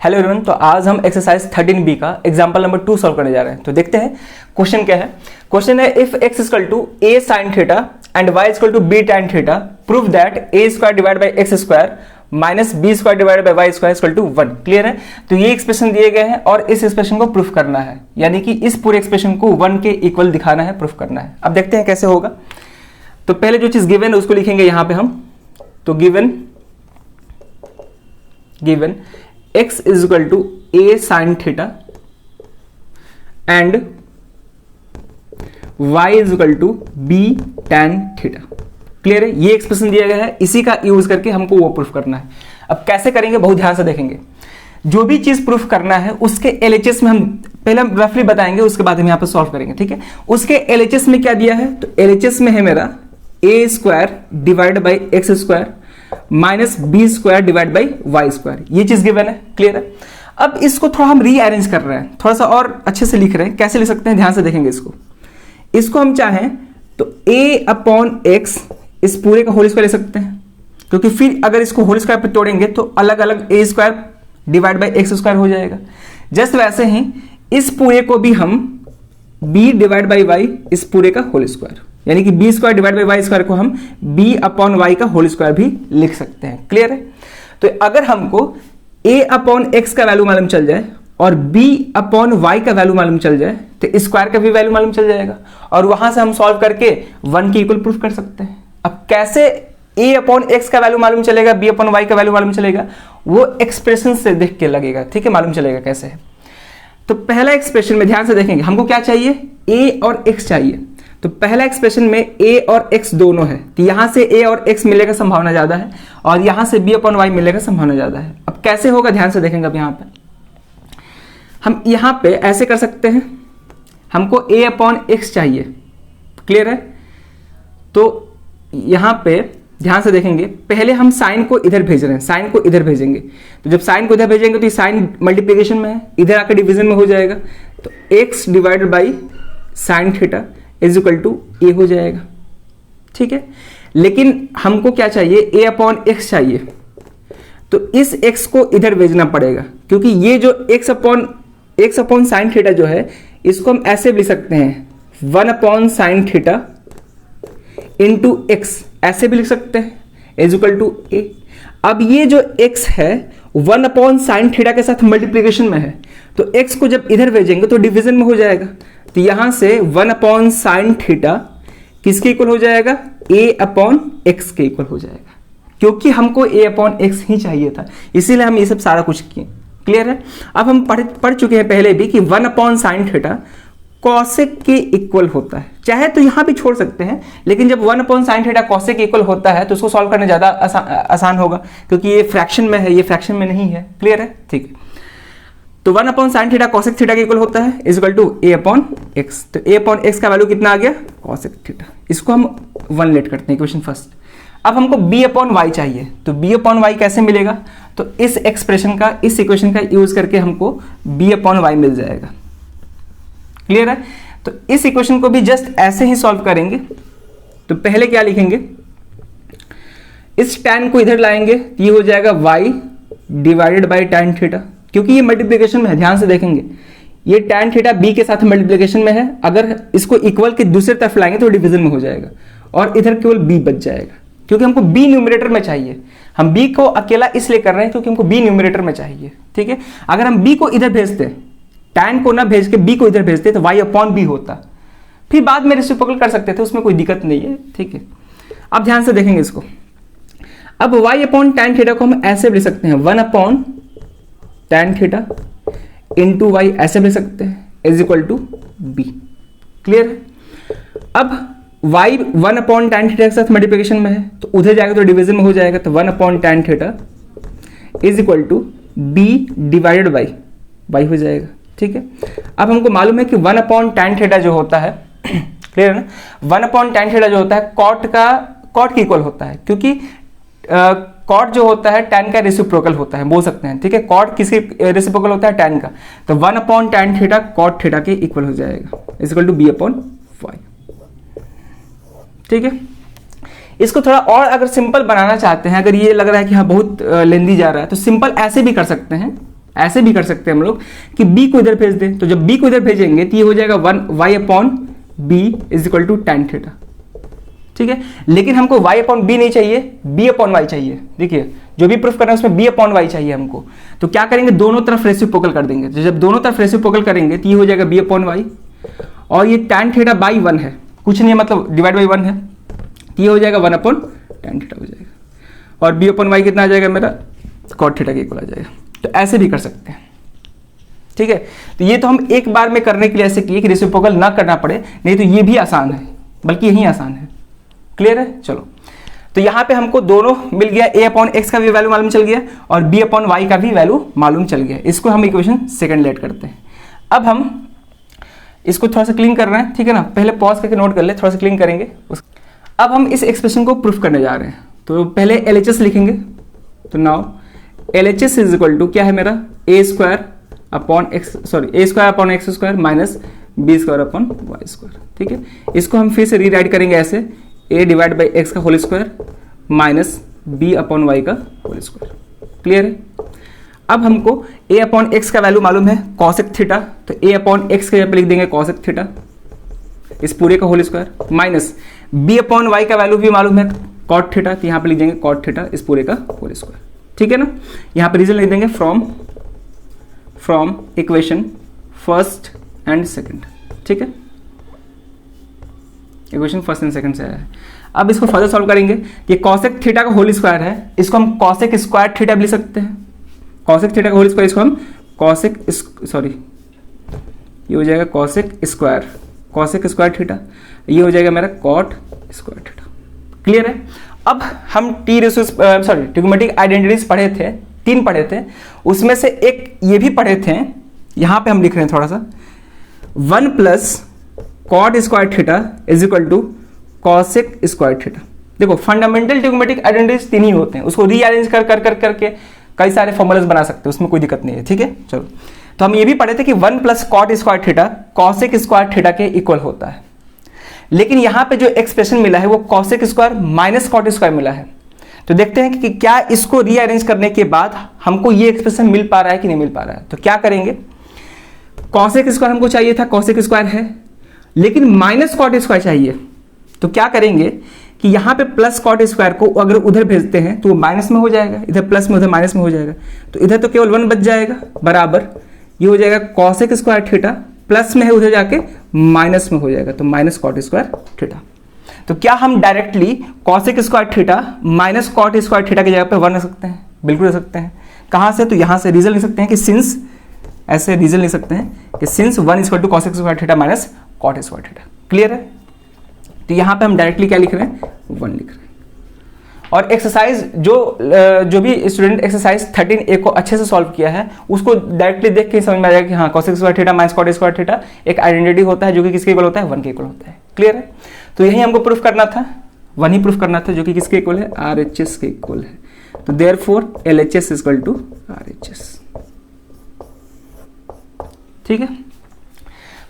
Hello everyone, तो आज हम एक्सरसाइज 13B का एग्जांपल नंबर 2 सॉल्व करने जा रहे हैं। तो देखते हैं क्वेश्चन क्या है। क्वेश्चन है if x equal to a sin theta and y equal to b tan theta prove that a square divide by X square minus B square divide by Y square equal to 1। Clear है। तो ये expression दिए गए हैं और इस expression को proof करना है, यानी कि इस पूरे एक्सप्रेशन को 1 के इक्वल दिखाना है, प्रूफ करना है। अब देखते हैं कैसे होगा। तो पहले जो चीज गिवन है उसको लिखेंगे यहां पे हम। तो given x is equal to a sin theta and y is equal to b tan theta. Clear है। ये एक्सप्रेशन दिया गया है, इसी का यूज करके हमको वो प्रूफ करना है। अब कैसे करेंगे बहुत ध्यान से देखेंगे। जो भी चीज प्रूफ करना है उसके एलएचएस में हम पहले रफली बताएंगे, उसके बाद हम यहां पर सॉल्व करेंगे। ठीक है। उसके एलएचएस में क्या दिया है, तो एलएचएस में है मेरा a square divide by X square minus B square divide by Y square. ये चीज गिवन है। क्लियर है। अब इसको थोड़ा हम रीअरेंज कर रहे हैं, थोड़ा सा और अच्छे से लिख रहे हैं। कैसे लिख सकते हैं, ध्यान से देखेंगे इसको हम चाहें तो a अपॉन एक्स इस पूरे का होल स्क्वायर ले सकते हैं, क्योंकि फिर अगर इसको होल स्क्वायर पे तोड़ेंगे तो अलग अलग a square divide by X square हो जाएगा। जस्ट वैसे ही इस पूरे को भी हम b डिवाइड बाई वाई इस पूरे का होल स्क्वायर, यानी कि B square divide by Y square को हम b अपॉन वाई का होल स्क्वायर भी लिख सकते हैं। क्लियर है। तो अगर हमको a अपॉन एक्स का वैल्यू मालूम चल जाए और b अपॉन वाई का वैल्यू मालूम चल जाए तो स्क्वायर का भी वैल्यू मालूम चल जाएगा और वहां से हम सॉल्व करके 1 के इक्वल प्रूफ कर सकते हैं। अब कैसे a अपॉन एक्स का वैल्यू मालूम चलेगा, b अपॉन वाई का वैल्यू मालूम चलेगा, वो एक्सप्रेशन से देख के लगेगा। ठीक है, मालूम चलेगा कैसे है। तो पहला एक्सप्रेशन में ध्यान से देखेंगे, हमको क्या चाहिए, a और x चाहिए। तो पहला एक्सप्रेशन में a और x दोनों है, तो यहां से a और x मिलने का संभावना ज्यादा है और यहां से b अपॉन वाई मिलने का संभावना ज्यादा है। अब कैसे होगा, ध्यान से देखेंगे। अब यहां पे हम यहां पे ऐसे कर सकते हैं, हमको a अपॉन एक्स चाहिए। क्लियर है। तो यहां पे ध्यान से देखेंगे, पहले हम साइन को इधर भेज रहे हैं, साइन को इधर भेजेंगे। तो जब साइन को इधर भेजेंगे तो ये साइन मल्टीप्लीकेशन में है, इधर आकर डिवीजन में हो जाएगा। तो x divided by sine theta is equal to a हो जाएगा। ठीक है। लेकिन हमको क्या चाहिए, a अपॉन एक्स चाहिए। तो इस x को इधर भेजना पड़ेगा, क्योंकि ये जो x अपॉन साइन थीटा जो है इसको हम ऐसे भी लिख सकते हैं 1 upon sine theta into x, ऐसे भी लिख सकते हैं इज इक्वल टू ए। अब ये जो x है 1 अपॉन साइन थीटा के साथ मल्टीप्लीकेशन में है, तो x को जब इधर भेजेंगे तो डिवीजन में हो जाएगा। तो यहां से 1 अपॉन साइन थीटा किसके इक्वल हो जाएगा, a अपॉन एक्स के इक्वल हो जाएगा, क्योंकि हमको a अपॉन एक्स ही चाहिए था, इसीलिए हम ये सब सारा कुछ किए। क्लियर है। अब हम पढ़ चुके हैं पहले भी कि 1 अपॉन साइन थीटा कॉसेक के इक्वल होता है। चाहे तो यहां भी छोड़ सकते हैं, लेकिन जब 1 अपॉन साइन थीटा कॉसेक के इक्वल होता है तो उसको सॉल्व करने ज्यादा आसान होगा, क्योंकि ये फ्रैक्शन में है, ये फ्रैक्शन में नहीं है। क्लियर है। ठीक है। तो 1 upon sine theta cosec theta के इक्वल होता है is equal to a upon X. तो a अपॉन एक्स का वैल्यू कितना आ गया, कॉसेक थीटा। इसको हम 1 लेट करते हैं, इक्वेशन फर्स्ट। अब हमको b अपॉन वाई चाहिए, तो b अपॉन वाई कैसे मिलेगा, तो इस एक्सप्रेशन का, इस इक्वेशन का यूज करके हमको b अपॉन वाई मिल जाएगा। क्लियर है। तो इस इक्वेशन को भी जस्ट ऐसे ही सॉल्व करेंगे। तो पहले क्या लिखेंगे, इस tan को इधर लाएंगे, ये हो जाएगा y divided by tan theta, क्योंकि ये मल्टीप्लिकेशन में है। ध्यान से देखेंगे, ये tan थीटा b के साथ मल्टीप्लिकेशन में है, अगर इसको इक्वल के दूसरी तरफ लाएंगे तो डिवीजन में हो जाएगा और इधर केवल b बच जाएगा, क्योंकि हमको b न्यूमरेटर में चाहिए। हम b को अकेला इसलिए कर रहे हैं क्योंकि हमको b न्यूमरेटर में चाहिए। ठीक है। अगर हम b को इधर भेजते, tan को ना भेज के b को इधर भेजते तो y अपॉन b होता, फिर बाद में रेसिप्रोकल कर सकते थे, उसमें कोई दिक्कत नहीं है। ठीक है। अब ध्यान से देखेंगे इसको। अब y अपॉन tan थीटा को हम ऐसे भी लिख सकते हैं 1 upon tan theta into Y, ऐसे भी लिख सकते हैं is equal to b। Clear है। अब y 1 अपॉन tan थीटा के साथ मल्टीप्लिकेशन में है, तो उधर जाएगा तो डिवीजन में हो जाएगा। तो 1 upon tan theta is equal to b divided by y हो जाएगा। ठीक है। अब हमको मालूम है कि 1 अपॉन tan थीटा जो होता है क्लियर है ना, 1 अपॉन tan थीटा जो होता है कॉट के इक्वल होता है, क्योंकि कॉट जो होता है tan का रेसिप्रोकल होता है, बोल सकते हैं। ठीक है। कॉट किसी रेसिप्रोकल होता है, tan का। तो 1 upon tan theta cot theta के इक्वल हो जाएगा is equal to b upon Y. ठीक है। इसको थोड़ा और अगर सिंपल बनाना चाहते हैं, अगर ये लग रहा है कि हाँ बहुत लेंदी जा रहा है, तो सिंपल ऐसे भी कर सकते हैं। ऐसे भी कर सकते हैं हम लोग कि b को इधर भेज दें, तो जब b को इधर भेजेंगे तो ये हो जाएगा 1y/b is equal to tan theta. ठीक है, लेकिन हमको y/b नहीं चाहिए, b/y चाहिए। देखिए जो भी प्रूफ करना है उसमें b/y चाहिए हमको, तो क्या करेंगे, दोनों तरफ रेसिप्रोकल कर देंगे। तो जब दोनों तरफ रेसिप्रोकल करेंगे तो ये हो जाएगा b/y, और ये tan थीटा बाई 1 है, कुछ नहीं है मतलब डिवाइड बाई 1 है, तो ये हो जाएगा 1/tan थीटा हो जाएगा, और b/y कितना आ जाएगा मेरा, cot थीटा के इक्वल आ जाएगा। तो ऐसे भी कर सकते हैं। ठीक है, तो ये तो हम एक बार में करने के लिए ऐसे किए कि रेसिप्रोकल ना करना पड़े, नहीं तो ये भी आसान है, बल्कि यही आसान है। क्लियर है, चलो तो यहाँ पे हमको दोनों मिल गया, a/x का भी वैल्यू मालूम चल गया और b/y का भी वैल्यू मालूम चल गया। इसको हम इक्वेशन सेकंड लेट करते हैं। अब हम इसको थोड़ा सा क्लीन कर रहे हैं, ठीक है ना, पहले पॉज करके नोट कर ले, थोड़ा सा क्लीन करेंगे। अब हम इस एक्सप्रेशन को प्रूफ करने जा रहे हैं, तो पहले LHS लिखेंगे। तो now LHS is equal to क्या है मेरा, a² माइनस b² ठीक है, इसको हम फिर से रीराइट करेंगे ऐसे, a/x का होल स्क्वायर माइनस b/y का होल स्क्वायर। क्लियर है, अब हमको a/x का वैल्यू मालूम है cosec थीटा, तो a/x के जगह पे लिख देंगे cosec थीटा इस पूरे का होल स्क्वायर, माइनस b/y का वैल्यू भी मालूम है cot थीटा, तो यहाँ पे लिख देंगे cot थीटा इस पूरे का होल स्क्वायर। ठीक है ना, यहाँ पे रीजन लिख देंगे from equation first and second. ठीक है, इक्वेशन फर्स्ट एंड सेकंड से आया है। अब इसको फर्दर सॉल्व करेंगे, ये cosec थीटा का होल स्क्वायर है, इसको हम cosec स्क्वायर थीटा भी लिख सकते हैं। cosec थीटा का होल स्क्वायर, इसको हम ये हो जाएगा cosec स्क्वायर थीटा, ये हो जाएगा मेरा cot स्क्वायर थीटा। क्लियर है, अब हम ट्रिग्नोमेट्रिक आइडेंटिटीज पढ़े थे, 3 पढ़े थे, उसमें से एक ये भी पढ़े थे, यहां पे हम लिख रहे हैं थोड़ा सा, 1 plus cot square theta is equal to cosec square theta. देखो फंडामेंटल ट्रिग्नोमेट्रिक आइडेंटिटीज 3 ही होते हैं, उसको रीअरेंज करके कई सारे फॉर्मूलाज बना सकते हैं, उसमें कोई दिक्कत नहीं है। ठीक है, चलो तो हम ये भी पढ़े थे कि 1 plus cot square theta cosec square theta के इक्वल होता है, लेकिन यहां पे जो एक्सप्रेशन मिला है वो cosec square minus cot square मिला है। तो देखते हैं कि क्या इसको रीअरेंज करने के बाद हमको ये एक्सप्रेशन मिल पा रहा है कि नहीं मिल पा रहा है। तो क्या करेंगे, cosec स्क्वायर हमको चाहिए था, cosec स्क्वायर है, लेकिन माइनस cot स्क्वायर चाहिए। तो क्या करेंगे कि यहाँ पे प्लस cot स्क्वायर को अगर उधर भेजते हैं तो वो माइनस में हो जाएगा, इधर प्लस में उधर माइनस में हो जाएगा, तो इधर तो केवल 1 बच जाएगा, बराबर ये हो जाएगा cosec स्क्वायर थीटा, प्लस में है उधर जाके माइनस में हो जाएगा, तो माइनस cot स्क्वायर थीटा। तो क्या हम directly cosec square theta minus cot square theta की जगह पे 1 रख सकते हैं? बिल्कुल रख सकते हैं। कहाँ से, तो यहाँ से रीजन लिख सकते हैं कि सिंस, ऐसे रीजन लिख सकते हैं कि since 1 equal to cosec square theta minus cot square theta. Clear है, तो यहाँ पे हम डायरेक्टली क्या लिख रहे हैं, 1 लिख रहे हैं। और एक्सरसाइज जो भी स्टूडेंट एक्सरसाइज 13A को अच्छे से सॉल्व किया है उसको डायरेक्टली देख के समझ में आ जाएगा कि हाँ cosec square theta minus cot square theta एक आइडेंटिटी होता है जो कि किसके इक्वल होता है, 1 के इक्वल होता है। क्लियर है, तो यही हमको प्रूफ करना था, 1 ही प्रूफ करना था जो कि किसके इक्वल है, RHS के इक्वल है। तो therefore LHS is equal to RHS। ठीक है,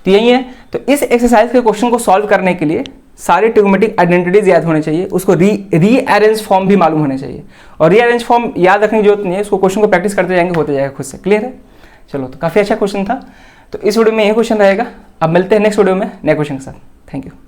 तो यही है। तो इस एक्सरसाइज के क्वेश्चन को सॉल्व करने के लिए सारे ट्रिग्नोमेट्रिक आइडेंटिटीज याद होने चाहिए, उसको रीअरेंज फॉर्म भी मालूम होने चाहिए, और रीअरेंज फॉर्म याद रखने की जरूरत नहीं है, उसको क्वेश्चन को प्रैक्टिस करते जाएंगे, होते जाएगा खुद से। क्लियर है, चलो तो काफी अच्छा क्वेश्चन था। तो इस वीडियो में यही क्वेश्चन रहेगा, अब मिलते हैं नेक्स्ट वीडियो में नए क्वेश्चन के साथ। Thank you.